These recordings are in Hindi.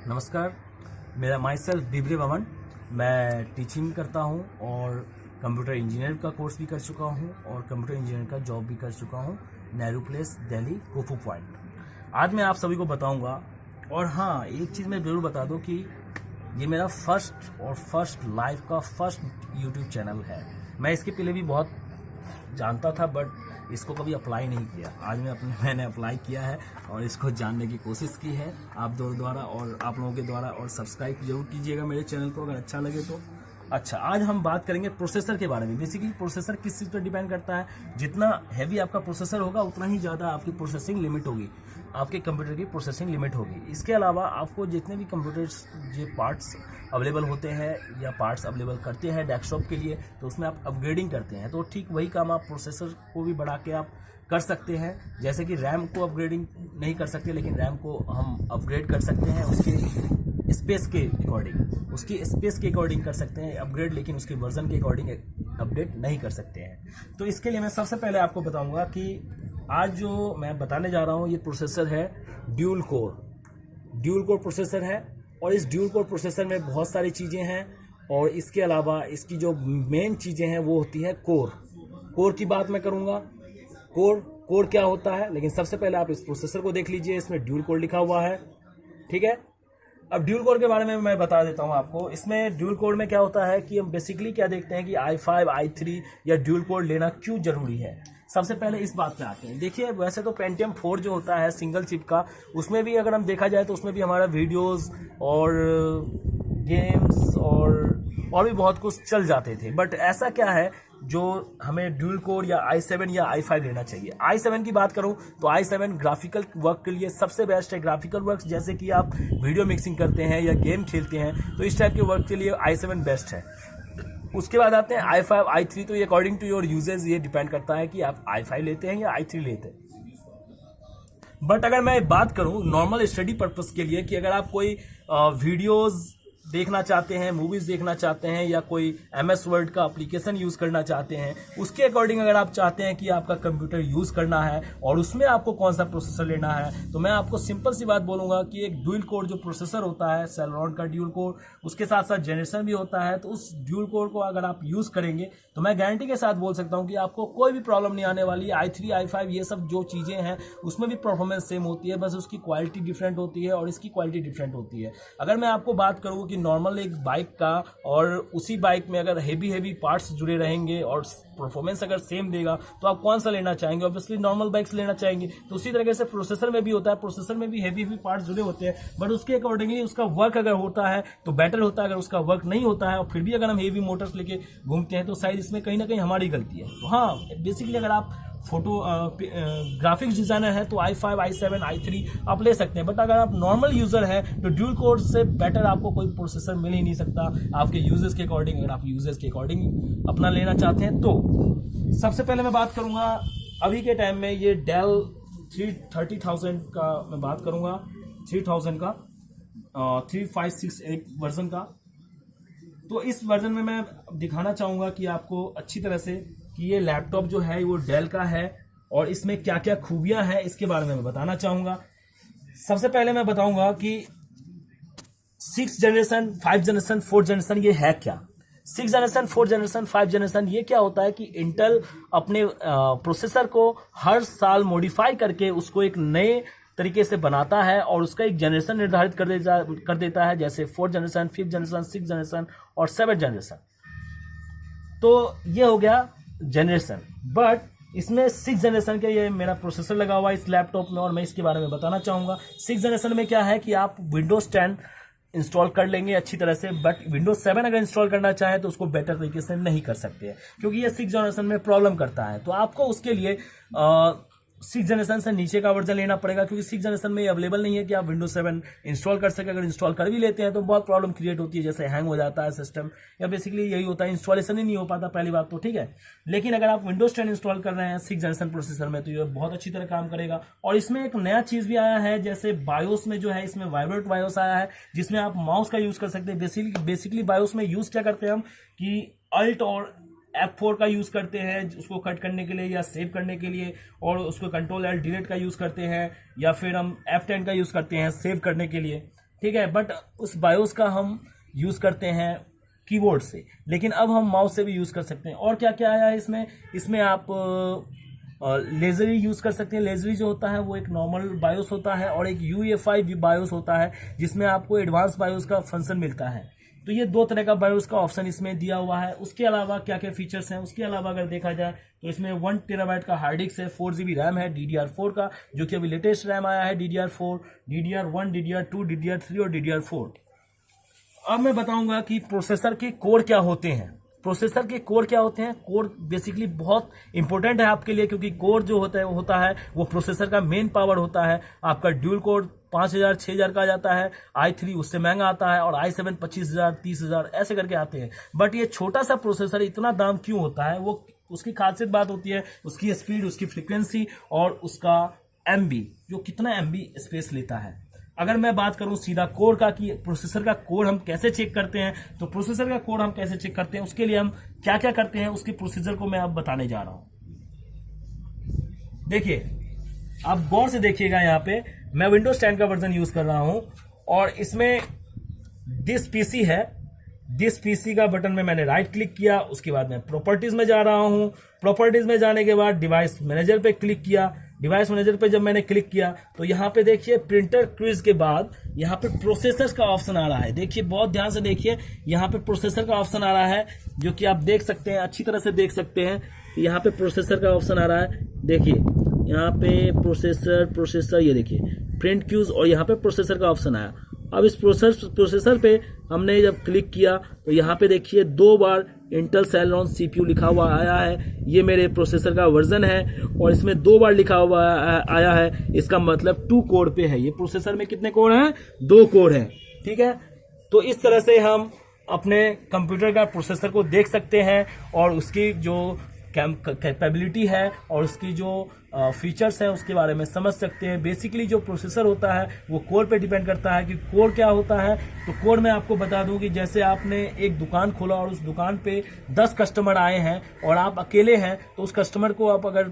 नमस्कार, मेरा माई सेल्फ डिबरे भवन। मैं टीचिंग करता हूं और कंप्यूटर इंजीनियर का कोर्स भी कर चुका हूं और कंप्यूटर इंजीनियर का जॉब भी कर चुका हूं नेहरू प्लेस, दिल्ली, कोफू पॉइंट। आज मैं आप सभी को बताऊंगा। और हाँ, एक चीज़ मैं ज़रूर बता दूं कि ये मेरा फर्स्ट लाइफ का फर्स्ट यूट्यूब चैनल है। मैं इसके पहले भी बहुत जानता था बट इसको कभी अप्लाई नहीं किया। आज मैंने अप्लाई किया है और इसको जानने की कोशिश की है आप द्वारा और आप लोगों के द्वारा। और सब्सक्राइब जरूर कीजिएगा मेरे चैनल को अगर अच्छा लगे तो। अच्छा, आज हम बात करेंगे प्रोसेसर के बारे में। बेसिकली प्रोसेसर किस चीज़ पर डिपेंड करता है। जितना हैवी आपका प्रोसेसर होगा उतना ही ज़्यादा आपकी प्रोसेसिंग लिमिट होगी, आपके कंप्यूटर की प्रोसेसिंग लिमिट होगी। इसके अलावा आपको जितने भी कंप्यूटर्स जो पार्ट्स अवेलेबल होते हैं या पार्ट्स अवेलेबल करते हैं डेस्कटॉप के लिए, तो उसमें आप अपग्रेडिंग करते हैं। तो ठीक वही काम आप प्रोसेसर को भी बढ़ा के आप कर सकते हैं। जैसे कि रैम को अपग्रेडिंग नहीं कर सकते, लेकिन रैम को हम अपग्रेड कर सकते हैं उसके स्पेस के अकॉर्डिंग कर सकते हैं अपग्रेड, लेकिन उसके वर्जन के अकॉर्डिंग अपडेट नहीं कर सकते हैं। तो इसके लिए मैं सबसे पहले आपको बताऊंगा कि आज जो मैं बताने जा रहा हूं ये प्रोसेसर है ड्यूल कोर प्रोसेसर है। और इस ड्यूल कोर प्रोसेसर में बहुत सारी चीज़ें हैं और इसके अलावा इसकी जो मेन चीज़ें हैं वो होती है कोर की बात मैं करूंगा। कोर क्या होता है, लेकिन सबसे पहले आप इस प्रोसेसर को देख लीजिए। इसमें ड्यूल कोर लिखा हुआ है, ठीक है। अब ड्यूल कोर के बारे में मैं बता देता हूं आपको। इसमें ड्यूल कोर में क्या होता है कि हम बेसिकली क्या देखते हैं कि i5 i3 या ड्यूल कोर लेना क्यों जरूरी है। सबसे पहले इस बात पे आते हैं। देखिए, वैसे तो पेंटियम 4 जो होता है सिंगल चिप का, उसमें भी अगर हम देखा जाए तो उसमें भी हमारा वीडियोस और गेम्स और भी बहुत कुछ चल जाते थे। बट ऐसा क्या है जो हमें ड्यूल कोर या i7 या i5 लेना चाहिए। i7 की बात करूं तो i7 ग्राफिकल वर्क के लिए सबसे बेस्ट है। ग्राफिकल वर्क जैसे कि आप वीडियो मिक्सिंग करते हैं या गेम खेलते हैं तो इस टाइप के वर्क के लिए i7 बेस्ट है। उसके बाद आते हैं i5 i3। तो ये अकॉर्डिंग टू योर यूजेज ये डिपेंड करता है कि आप i5 लेते हैं या i3 लेते हैं। बट अगर मैं बात करूं नॉर्मल स्टडी पर्पस के लिए कि अगर आप कोई वीडियोस देखना चाहते हैं, मूवीज देखना चाहते हैं या कोई MS वर्ड का एप्लीकेशन यूज करना चाहते हैं, उसके अकॉर्डिंग अगर आप चाहते हैं कि आपका कंप्यूटर यूज करना है और उसमें आपको कौन सा प्रोसेसर लेना है, तो मैं आपको सिंपल सी बात बोलूंगा कि एक ड्यूल कोर जो प्रोसेसर होता है सेलेरॉन का ड्यूल कोर, उसके साथ साथ जनरेशन भी होता है। तो उस ड्यूल कोर को अगर आप यूज करेंगे तो मैं गारंटी के साथ बोल सकता हूं कि आपको कोई भी प्रॉब्लम नहीं आने वाली। i3 i5 ये सब जो चीजें हैं उसमें भी परफॉर्मेंस सेम होती है, बस उसकी क्वालिटी डिफरेंट होती है और इसकी क्वालिटी डिफरेंट होती है। अगर मैं आपको बात करूँ नॉर्मल एक बाइक का और उसी बाइक में अगर हेवी पार्ट्स जुड़े रहेंगे और परफॉर्मेंस अगर सेम देगा तो आप कौन सा लेना चाहेंगे? ऑब्वियसली नॉर्मल बाइक्स लेना चाहेंगे। तो उसी तरीके से प्रोसेसर में भी होता है। प्रोसेसर में भी हेवी पार्ट्स जुड़े होते हैं, बट उसके अकॉर्डिंगली उसका वर्क अगर होता है तो बेटर होता है। अगर उसका वर्क नहीं होता है और फिर भी अगर हम हेवी मोटर्स लेके घूमते हैं तो शायद इसमें कहीं ना कहीं हमारी गलती है। तो हाँ, बेसिकली अगर आप ग्राफिक्स डिजाइनर है तो i5 i7 i3 आप ले सकते हैं। बट अगर आप नॉर्मल यूजर है तो ड्यूल कोर से बेटर आपको कोई प्रोसेसर मिल ही नहीं सकता आपके यूजर्स के अकॉर्डिंग। अगर आप यूजर्स के अकॉर्डिंग अपना लेना चाहते हैं तो सबसे पहले मैं बात करूंगा अभी के टाइम में ये डेल 3000 का मैं बात करूंगा, 3000 का 3568 वर्जन का। तो इस वर्जन में मैं दिखाना चाहूंगा कि आपको अच्छी तरह से कि ये लैपटॉप जो है वो डेल का है और इसमें क्या क्या खूबियां हैं इसके बारे में मैं बताना चाहूंगा। सबसे पहले मैं बताऊंगा कि 6 जनरेशन 5 जनरेशन 4 जनरेशन ये है क्या। 6 जनरेशन 4 जनरेशन 5 जनरेशन ये क्या होता है कि इंटेल अपने प्रोसेसर को हर साल मॉडिफाई करके उसको एक नए तरीके से बनाता है और उसका एक जनरेशन निर्धारित कर देता है, जैसे 4 जनरेशन 5 जनरेशन 6 जनरेशन और 7 जनरेशन। तो ये हो गया जनरेशन। बट इसमें 6 जनरेशन के ये मेरा प्रोसेसर लगा हुआ है इस लैपटॉप में और मैं इसके बारे में बताना चाहूंगा। 6 जनरेशन में क्या है कि आप विंडोज 10 इंस्टॉल कर लेंगे अच्छी तरह से, बट विंडोज 7 अगर इंस्टॉल करना चाहें तो उसको बेटर तरीके से नहीं कर सकते हैं क्योंकि ये 6 जनरेशन में प्रॉब्लम करता है। तो आपको उसके लिए 6 जनरेशन से नीचे का वर्जन लेना पड़ेगा क्योंकि 6 जनरेशन में अवेलेबल नहीं है कि आप विंडोज 7 इंस्टॉल कर सके। अगर इंस्टॉल कर भी लेते हैं तो बहुत प्रॉब्लम क्रिएट होती है, जैसे हैंग हो जाता है सिस्टम या बेसिकली यही होता है, इंस्टॉलेशन ही नहीं हो पाता पहली बात तो, ठीक है। लेकिन अगर आप विंडोज 10 इंस्टॉल कर रहे हैं 6 जनरेशन प्रोसेसर में तो ये बहुत अच्छी तरह काम करेगा। और इसमें एक नया चीज भी आया है, जैसे बायोस में जो है इसमें वाइब्रेट बायोस आया है जिसमें आप माउस का यूज कर सकते हैं। बेसिकली बायोस में यूज क्या करते हैं हम कि अल्ट और F4 का यूज करते हैं उसको कट करने के लिए या सेव करने के लिए, और उसको कंट्रोल एल डिलीट का यूज करते हैं, या फिर हम F10 का यूज करते हैं सेव करने के लिए। ठीक है, बट उस बायोस का हम यूज करते हैं कीबोर्ड से, लेकिन अब हम माउस से भी यूज कर सकते हैं। और क्या क्या आया है इसमें आप लेजरी यूज कर सकते हैं। लेजरी जो होता है वो एक नॉर्मल बायोस होता है और एक UEFI बायोस होता है जिसमें आपको एडवांस बायोस का फंक्शन मिलता है। तो ये दो तरह का बायोस का ऑप्शन इसमें दिया हुआ है। उसके अलावा क्या क्या फीचर्स हैं, उसके अलावा अगर देखा जाए तो इसमें 1 टेराबाइट का हार्ड डिस्क है, 4 GB रैम है DDR4 का, जो कि अभी लेटेस्ट रैम आया है DDR4, DDR1, DDR2, DDR3 और DDR4। अब मैं बताऊंगा कि प्रोसेसर के कोर क्या होते हैं। प्रोसेसर के कोर क्या होते हैं। कोर बेसिकली बहुत इंपॉर्टेंट है आपके लिए, क्योंकि कोर जो होता है वो प्रोसेसर का मेन पावर होता है। आपका ड्यूल कोर 5000 6000 का आ जाता है, i3 उससे महंगा आता है, और i7 25000 30000 ऐसे करके आते हैं। बट ये छोटा सा प्रोसेसर इतना दाम क्यों होता है, वो उसकी खासियत बात होती है उसकी स्पीड, उसकी फ्रिक्वेंसी और उसका MB, जो कितना MB स्पेस लेता है। अगर मैं बात करूं सीधा कोर का कि प्रोसेसर का कोर हम कैसे चेक करते हैं, तो प्रोसेसर का कोर हम कैसे चेक करते हैं, उसके लिए हम क्या क्या करते हैं, उसके प्रोसीजर को मैं अब बताने जा रहा हूं। देखिए, आप गौर से देखिएगा, यहाँ पे मैं विंडोज 10 का वर्जन यूज कर रहा हूं और इसमें दिस पीसी है। दिस पीसी का बटन में मैंने राइट क्लिक किया, उसके बाद मैं प्रॉपर्टीज में जा रहा हूं। प्रॉपर्टीज में जाने के बाद डिवाइस मैनेजर पे क्लिक किया। डिवाइस मैनेजर पे जब मैंने क्लिक किया तो यहाँ पे देखिए प्रिंटर क्विज के बाद यहाँ पे प्रोसेसर का ऑप्शन आ रहा है। देखिए, बहुत ध्यान से देखिए, यहाँ पे प्रोसेसर का ऑप्शन आ रहा है, जो कि आप देख सकते हैं, अच्छी तरह से देख सकते हैं। यहाँ पे प्रोसेसर का ऑप्शन आ रहा है। देखिए यहाँ पे प्रोसेसर ये देखिए प्रिंट क्यूज, और यहाँ पे प्रोसेसर का ऑप्शन आया। अब इस प्रोसेसर पे हमने जब क्लिक किया तो यहाँ पे देखिए 2 बार इंटेल सेलेरॉन CPU लिखा हुआ आया है। ये मेरे प्रोसेसर का वर्जन है और इसमें 2 बार लिखा हुआ आया है। इसका मतलब 2 कोर पे है। ये प्रोसेसर में कितने कोर हैं? 2 कोर हैं। ठीक है, तो इस तरह से हम अपने कंप्यूटर का प्रोसेसर को देख सकते हैं और उसकी जो कैपेबिलिटी है और उसकी जो फीचर्स हैं उसके बारे में समझ सकते हैं। बेसिकली जो प्रोसेसर होता है वो कोर पे डिपेंड करता है कि कोर क्या होता है। तो कोर में आपको बता दूं कि जैसे आपने एक दुकान खोला और उस दुकान पे 10 कस्टमर आए हैं और आप अकेले हैं, तो उस कस्टमर को आप अगर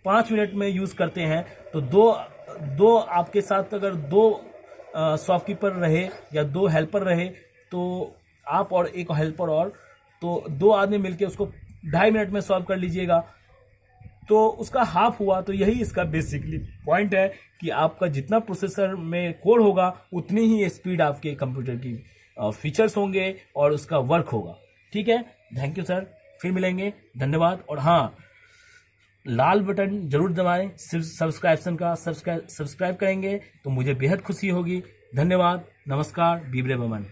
5 मिनट में यूज करते हैं तो दो आपके साथ अगर 2 शॉपकीपर रहे या 2 हेल्पर रहे, तो आप और एक हेल्पर, और तो 2 आदमी मिलकर उसको 2.5 मिनट में सॉल्व कर लीजिएगा, तो उसका हाफ हुआ। तो यही इसका बेसिकली पॉइंट है कि आपका जितना प्रोसेसर में कोर होगा उतनी ही स्पीड आपके कंप्यूटर की फीचर्स होंगे और उसका वर्क होगा। ठीक है, थैंक यू सर, फिर मिलेंगे, धन्यवाद। और हाँ, लाल बटन जरूर दबाएं सब्सक्राइब करेंगे तो मुझे बेहद खुशी होगी। धन्यवाद, नमस्कार, बीबरे बमन।